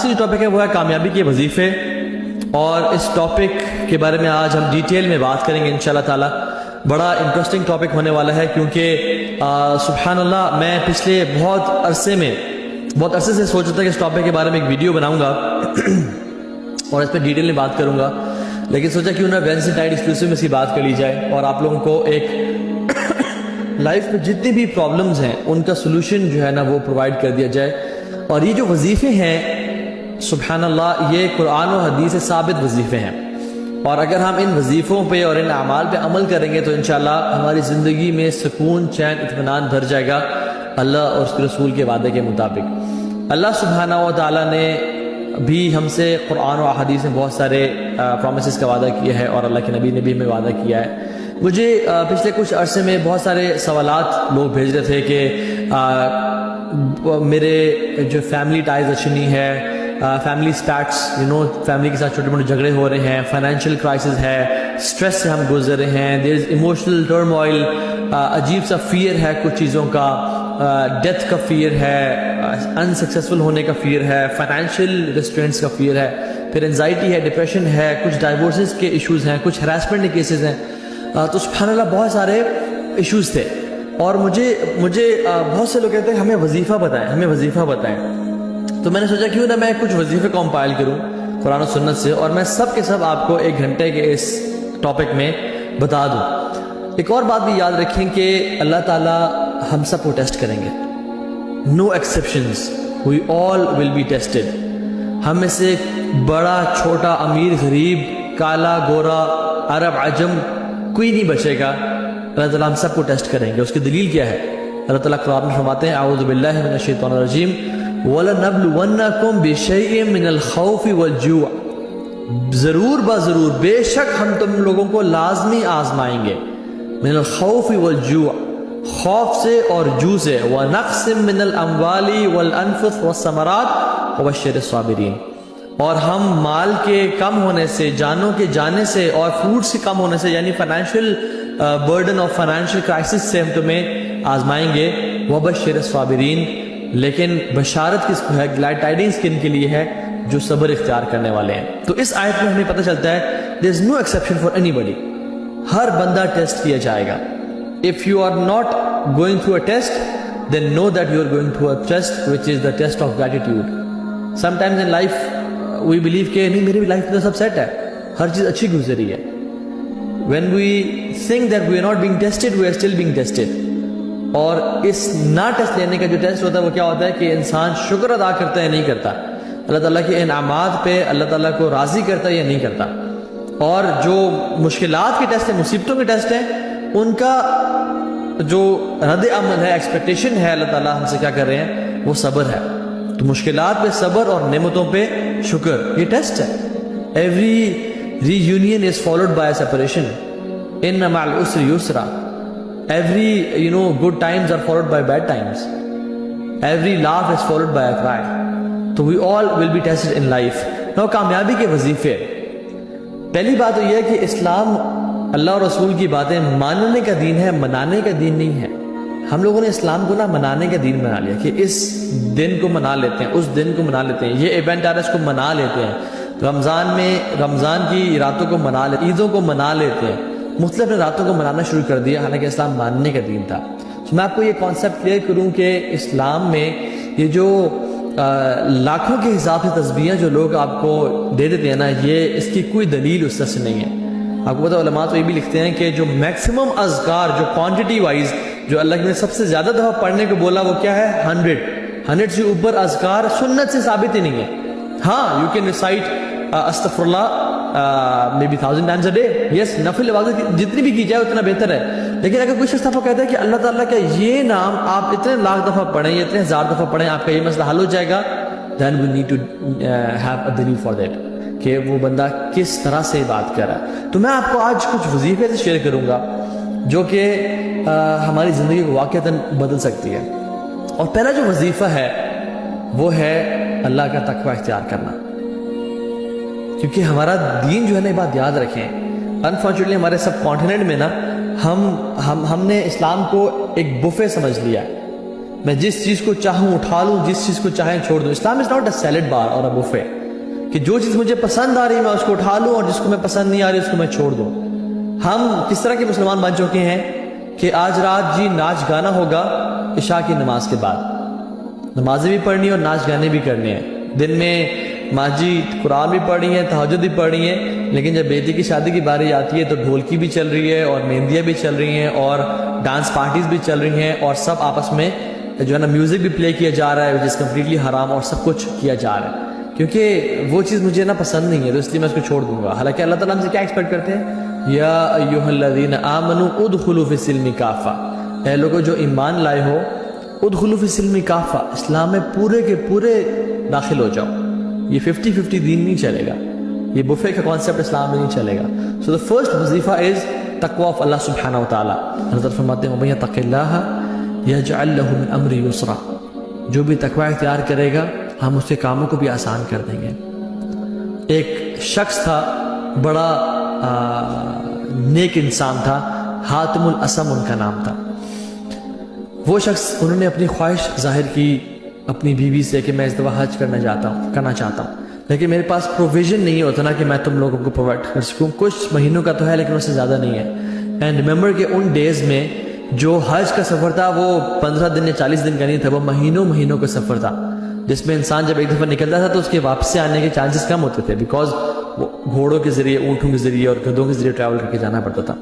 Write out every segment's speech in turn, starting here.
کا جو ٹاپک ہے وہ ہے کامیابی کے وظیفے، اور اس ٹاپک کے بارے میں آج ہم ڈیٹیل میں بات کریں گے انشاءاللہ تعالی۔ بڑا انٹرسٹنگ ٹاپک ہونے والا ہے، کیونکہ سبحان اللہ میں پچھلے بہت عرصے سے سوچ رہا تھا کہ اس ٹاپک کے بارے میں ایک ویڈیو بناؤں گا اور اس پہ ڈیٹیل میں بات کروں گا، لیکن سوچا کیوں نہ ویڈنسڈے نائٹ ایکسکلوسیو میں سی بات کر لی جائے اور آپ لوگوں کو ایک لائف میں جتنی بھی پرابلمز ہیں ان کا سولوشن جو ہے نا وہ پرووائڈ کر دیا جائے۔ اور یہ جو وظیفے ہیں سبحان اللہ یہ قرآن و حدیث سے ثابت وظیفے ہیں، اور اگر ہم ان وظیفوں پہ اور ان اعمال پہ عمل کریں گے تو انشاءاللہ ہماری زندگی میں سکون، چین، اطمینان بھر جائے گا اللہ اور اس کے رسول کے وعدے کے مطابق۔ اللہ سبحانہ و تعالیٰ نے بھی ہم سے قرآن و حدیث میں بہت سارے پرومسز کا وعدہ کیا ہے، اور اللہ کے نبی نے بھی ہمیں وعدہ کیا ہے۔ مجھے پچھلے کچھ عرصے میں بہت سارے سوالات لوگ بھیج رہے تھے کہ میرے جو فیملی ٹائز اچھی نہیں ہے، فیملی سٹیٹس فیملی کے ساتھ چھوٹے موٹے جھگڑے ہو رہے ہیں، فائنینشیل کرائسس ہے، سٹریس سے ہم گزر رہے ہیں، دیر از ایموشنل ٹرموائل، عجیب سا فیئر ہے کچھ چیزوں کا، ڈیتھ کا فیئر ہے، انسکسیسفل ہونے کا فیئر ہے، فائنینشیل ریسٹرینٹس کا فیئر ہے، پھر انزائٹی ہے، ڈپریشن ہے، کچھ ڈائیورسز کے ایشوز ہیں، کچھ ہراسمنٹ کے کیسز ہیں، تو سبحان اللہ بہت سارے ایشوز تھے۔ اور مجھے بہت سے لوگ کہتے ہیں ہمیں وظیفہ بتائیں، تو میں نے سوچا کیوں نہ میں کچھ وظیفے کمپائل کروں قرآن و سنت سے، اور میں سب کے سب آپ کو 1 گھنٹے کے اس ٹاپک میں بتا دوں۔ ایک اور بات بھی یاد رکھیں کہ اللہ تعالیٰ ہم سب کو ٹیسٹ کریں گے، no exceptions, we all will be tested. ہم میں سے بڑا چھوٹا، امیر غریب، کالا گورا، عرب عجم، کوئی نہیں بچے گا، اللہ تعالیٰ ہم سب کو ٹیسٹ کریں گے۔ اس کی دلیل کیا ہے؟ اللہ تعالیٰ قرآن میں فرماتے ہیں اعوذ باللہ من الشیطان الرجیم وَلَنَبْلُوَنَّكُمْ بِشَيْءٍ مِّنَ الْخَوْفِ وَالْجُوعِ، ضرور بے شک ہم تم لوگوں کو لازمی آزمائیں گے، من الخوف والجوع، خوف سے اور جو سے، وَنَقْصٍ مِّنَ الْأَمْوَالِ وَالْأَنفُسِ وَالثَّمَرَاتِ وَبَشِّرِ الصَّابِرِينَ، اور ہم مال کے کم ہونے سے، جانوں کے جانے سے، اور فروٹس کے کم ہونے سے، یعنی فائنینشیل برڈن اور فائنینشیل کرائسس سے ہم تمہیں آزمائیں گے، وَبَشِّرِ الصَّابِرِينَ، لیکن بشارت کس کو ہے، گلیڈ ٹائڈنگز کن کے لیے ہے؟ جو صبر اختیار کرنے والے ہیں۔ تو اس آیت میں ہمیں پتہ چلتا ہے there is no exception for anybody، ہر بندہ ٹیسٹ کیا جائے گا۔ if you are not going through a test then know that you are going through a test which is the test of gratitude۔ sometimes in life we believe کہ نہیں میری life میں سب set ہے، ہر چیز اچھی گزری ہے، when we think that we are not being tested we are still being tested۔ اور اس نہ ٹیسٹ لینے کا جو ٹیسٹ ہوتا ہے وہ کیا ہوتا ہے کہ انسان شکر ادا کرتا ہے یا نہیں کرتا، اللہ تعالیٰ کے انعامات پہ اللہ تعالیٰ کو راضی کرتا ہے یا نہیں کرتا۔ اور جو مشکلات کے ٹیسٹ ہیں، مصیبتوں کے ٹیسٹ ہیں، ان کا جو رد عمل ہے، ایکسپیکٹیشن ہے اللہ تعالیٰ ہم سے کیا کر رہے ہیں، وہ صبر ہے۔ تو مشکلات پہ صبر اور نعمتوں پہ شکر، یہ ٹیسٹ ہے۔ Every reunion is followed by separation, ان مع العسر یسرا۔ Every good times are followed by bad times. Every laugh is followed by a cry. So we all will be tested in life. Now کامیابی کے وظیفے، پہلی بات تو یہ ہے کہ اسلام اللہ اور رسول کی باتیں ماننے کا دین ہے، منانے کا دین نہیں ہے۔ ہم لوگوں نے اسلام کو منانے کا دین بنا لیا کہ اس دن کو منا لیتے ہیں، اس دن کو منا لیتے ہیں، یہ ایونٹ آ رہا ہے اس کو منا لیتے ہیں، رمضان میں رمضان کی راتوں کو منا لیتے ہیں، عیدوں کو منا لیتے ہیں، مختلف راتوں کو منانا شروع کر دیا، حالانکہ اسلام ماننے کا دین تھا۔ تو میں آپ کو یہ کانسیپٹ کلیئر کروں کہ اسلام میں یہ جو لاکھوں کے حساب سے تسبیحیں جو لوگ آپ کو دے دیتے ہیں نا، یہ اس کی کوئی دلیل اس طرح سے نہیں ہے۔ آپ کو پتہ علماء تو یہ بھی لکھتے ہیں کہ جو میکسیمم اذکار جو کوانٹٹی وائز جو اللہ نے سب سے زیادہ دفعہ پڑھنے کو بولا وہ کیا ہے، 100 سے اوپر اذکار سنت سے ثابت ہی نہیں ہے۔ ہاں یو کین ریسائٹ استغفر اللہ maybe 1000 times a day، yes، نفل عبادت جتنی بھی کی جائے اتنا بہتر ہے، لیکن اگر کوئی شخص آپ کو کہتا ہے کہ اللہ تعالیٰ کا یہ نام آپ اتنے لاکھ دفعہ پڑھیں یا اتنے 1000 دفعہ پڑھیں آپ کا یہ مسئلہ حل ہو جائے گا، then we need to have a دلیل for that کہ وہ بندہ کس طرح سے بات کر رہا ہے۔ تو میں آپ کو آج کچھ وظیفے سے شیئر کروں گا جو کہ ہماری زندگی کو واقعتاً بدل سکتی ہے۔ اور پہلا جو وظیفہ ہے وہ ہے اللہ کا تقوی اختیار کرنا، کیونکہ ہمارا دین جو ہے نا، یہ بات یاد رکھیں، انفارچونیٹلی ہمارے سب کانٹیننٹ میں نا ہم نے اسلام کو ایک بفے سمجھ لیا ہے میں جس چیز کو چاہوں اٹھا لوں, جس چیز کو چاہیں چھوڑ دوں. اسلام از ناٹ اے سیلڈ بار اور اے بوفے کہ جو چیز مجھے پسند آ رہی ہے میں اس کو اٹھا لوں اور جس کو میں پسند نہیں آ رہی اس کو میں چھوڑ دوں. ہم کس طرح کے مسلمان بن چکے ہیں کہ آج رات جی ناچ گانا ہوگا عشاء کی نماز کے بعد, نمازیں بھی پڑھنی اور ناچ گانے بھی کرنے ہیں. دن میں ماں جی قرآن بھی پڑھ رہی ہیں, تہجد بھی پڑھ رہی ہیں, لیکن جب بیٹی کی شادی کی باری آتی ہے تو ڈھولکی بھی چل رہی ہے اور مہندیاں بھی چل رہی ہیں اور ڈانس پارٹیز بھی چل رہی ہیں اور سب آپس میں جو ہے نا میوزک بھی پلے کیا جا رہا ہے which is completely حرام, اور سب کچھ کیا جا رہا ہے کیونکہ وہ چیز مجھے نا پسند نہیں ہے تو اس لیے میں اس کو چھوڑ دوں گا. حالانکہ اللہ تعالیٰ ہم سے کیا ایکسپیکٹ کرتے ہیں, یا ایھا الذین آمنوا ادخلوا فی السلم کافہ, اے لوگوں جو ایمان لائے ہو ادخلوا فی السلم کافہ, اسلام میں پورے کے پورے داخل ہو جاؤ. یہ 50-50 دین نہیں چلے گا, یہ بفے کا کانسیپٹ اسلام میں نہیں چلے گا. سو دا فرسٹ وظیفہ از تقوی آف اللہ سبحانہ و تعالیٰ. اللہ تعالیٰ فرماتے ہیں وَمَن یتق اللہ یجعل لہ من امرہ یسرا, جو بھی تقوی اختیار کرے گا ہم اس کے کاموں کو بھی آسان کر دیں گے. ایک شخص تھا بڑا نیک انسان تھا, حاتم الاسم ان کا نام تھا. وہ شخص انہوں نے اپنی خواہش ظاہر کی اپنی بیوی سے کہ میں اس دفعہ حج کرنا چاہتا ہوں, لیکن میرے پاس پروویژن نہیں ہوتا نا کہ میں تم لوگوں کو پرووائڈ کر سکوں. کچھ مہینوں کا تو ہے لیکن اس سے زیادہ نہیں ہے. اینڈ ریممبر کہ ان ڈیز میں جو حج کا سفر تھا وہ 15 دن یا 40 دن کا نہیں تھا, وہ مہینوں کا سفر تھا جس میں انسان جب ایک دفعہ نکلتا تھا تو اس کے واپس آنے کے چانسز کم ہوتے تھے, بیکاز وہ گھوڑوں کے ذریعے, اونٹوں کے ذریعے اور گدھوں کے ذریعے ٹریول کر کے جانا پڑتا تھا.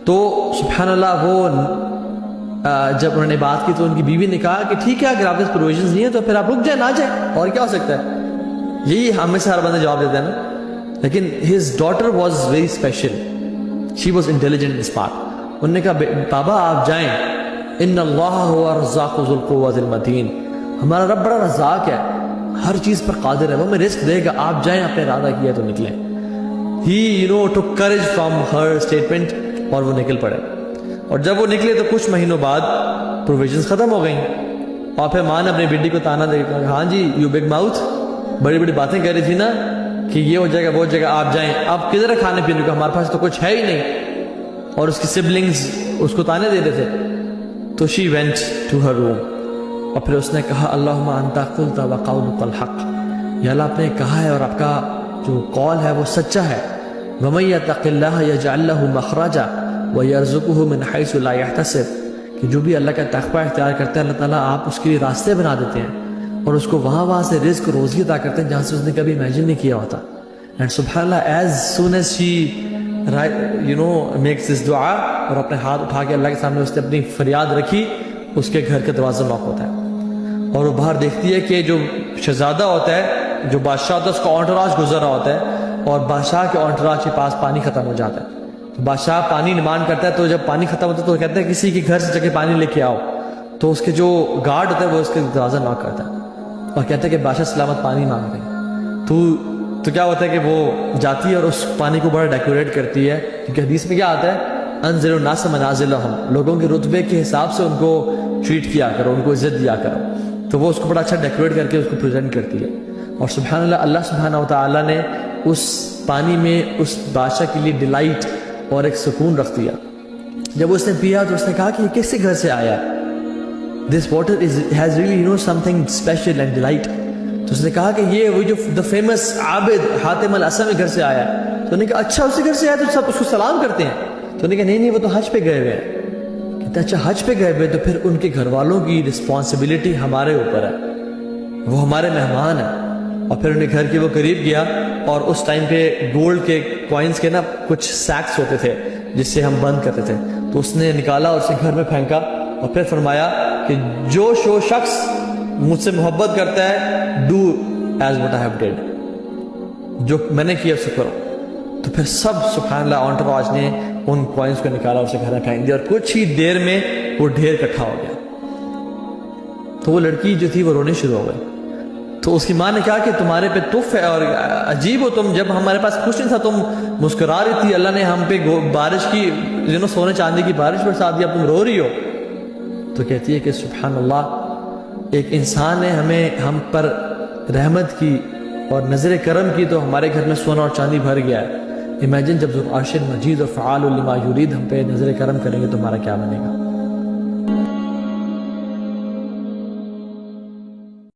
تو سبحان اللہ وہ جب انہوں نے بات کی تو ان کی بیوی نے کہا کہ ٹھیک ہے اگر آپ کے پروویژنز نہیں ہیں تو پھر آپ رک جائیں, نہ جائیں, اور کیا ہو سکتا ہے. یہی ہم میں سے ہر بندہ جواب دیتا ہے نا. لیکن his daughter was very special, she was intelligent and smart. انہوں نے کہا بابا آپ جائیں, ان اللہ هو الرزاق ذو القوۃ المتین, ہمارا رب بڑا رزاق ہے, ہر چیز پر قادر ہے, وہ ہمیں رزق دے گا, آپ جائیں, آپ نے ارادہ کیا تو نکلیں. ہی took courage from her statement اور وہ نکل پڑے. اور جب وہ نکلے تو کچھ مہینوں بعد پروویژنز ختم ہو گئیں, اور پھر ماں نے اپنی بیٹی کو تانا دے کہا ہاں جی یو بگ ماؤتھ, بڑی بڑی باتیں کہہ رہی تھی نا کہ یہ ہو جائے گا وہ ہو جائے گا, آپ جائیں, آپ کدھر کھانے پینے کو, ہمارے پاس تو کچھ ہے ہی نہیں. اور اس کی سبلنگز اس کو تانے دے رہے تھے. تو شی وینٹ ٹو ہر روم, اور پھر اس نے کہا اللہم انت قلت وقولک الحق, یا اللہ آپ نے کہا ہے اور آپ کا جو قول ہے وہ سچا ہے. ومن یتق اللہ یجعل لہ مخرجا ویرزقہ من حیث لا یحتسب, کہ جو بھی اللہ کا تقوی اختیار کرتا ہے اللہ تعالیٰ آپ اس کے لیے راستے بنا دیتے ہیں اور اس کو وہاں سے رزق روزی عطا کرتے ہیں جہاں سے اس نے کبھی امیجن نہیں کیا ہوتا. اینڈ سبحان اللہ as soon as she makes this دعا, اور اپنے ہاتھ اٹھا کے اللہ کے سامنے اس نے اپنی فریاد رکھی, اس کے گھر کا دروازہ لاک ہوتا ہے اور وہ باہر دیکھتی ہے کہ جو شہزادہ ہوتا ہے, جو بادشاہ ہوتا ہے, اس کا انٹراج گزر رہا ہوتا ہے اور بادشاہ کے انٹراج کے پاس پانی ختم ہو جاتا ہے. بادشاہ پانی ڈیمانڈ کرتا ہے تو جب پانی ختم ہوتا ہے تو وہ کہتا ہے کسی کے گھر سے جا کے پانی لے کے آؤ, تو اس کے جو گارڈ ہوتا ہے وہ اس کے دروازہ ناک کرتا ہے اور کہتا ہے کہ بادشاہ سلامت پانی مانگ رہے ہیں. تو کیا ہوتا ہے کہ وہ جاتی ہے اور اس پانی کو بڑا ڈیکوریٹ کرتی ہے, کیونکہ حدیث میں کیا آتا ہے انزل الناس منازلہم, لوگوں کے رتبے کے حساب سے ان کو ٹریٹ کیا کرو, ان کو عزت دیا کرو. تو وہ اس کو بڑا اچھا ڈیکوریٹ کر کے اس کو پریزنٹ کرتی ہے. اور سبحان اللہ, اللہ سبحانہ و تعالیٰ نے اس پانی میں اس بادشاہ کے لیے ڈیلائٹ اور ایک سکون رکھ دیا. جب اس نے پیا تو اس نے کہا کہ یہ کس کے گھر سے آیا, this water has really something special and delight. تو اس نے کہا کہ یہ وہ جو دا فیمس عابد حاتم الاسم کے گھر سے آیا. تو انہوں نے کہا اچھا اسی گھر سے آیا تو سب اس کو سلام کرتے ہیں. تو انہوں نے کہا نہیں وہ تو حج پہ گئے ہوئے ہیں. کہتے اچھا حج پہ گئے ہوئے تو پھر ان کے گھر والوں کی رسپانسبلٹی ہمارے اوپر ہے, وہ ہمارے مہمان ہیں. اور پھر انہیں گھر کے وہ قریب گیا اور اس ٹائم پہ گولڈ کے کوائنس کے نا کچھ سیکس ہوتے تھے جس سے ہم بند کرتے تھے, تو اس نے نکالا اور اسے گھر میں پھینکا اور پھر فرمایا کہ جو شخص مجھ سے محبت کرتا ہے do as what I have did, جو میں نے کیا اسے کرو. تو پھر سب سبحان اللہ انٹراج نے ان کوائنس کو نکالا اور اسے گھر میں پھینک دیا, اور کچھ ہی دیر میں وہ ڈھیر اکٹھا ہو گیا. تو وہ لڑکی جو تھی وہ رونے شروع ہو گئی. تو اس کی ماں نے کہا کہ تمہارے پہ تف ہے اور عجیب ہو تم, جب ہمارے پاس کچھ نہیں تھا تم مسکرا رہی تھی, اللہ نے ہم پہ بارش کی سونے چاندی کی بارش برسا دی, اب تم رو رہی ہو. تو کہتی ہے کہ سبحان اللہ, ایک انسان نے ہم پر رحمت کی اور نظر کرم کی تو ہمارے گھر میں سونا اور چاندی بھر گیا ہے. امیجن جب ذو العرش مجید اور فعال لما یرید ہم پہ نظر کرم کریں گے تو ہمارا کیا بنے گا.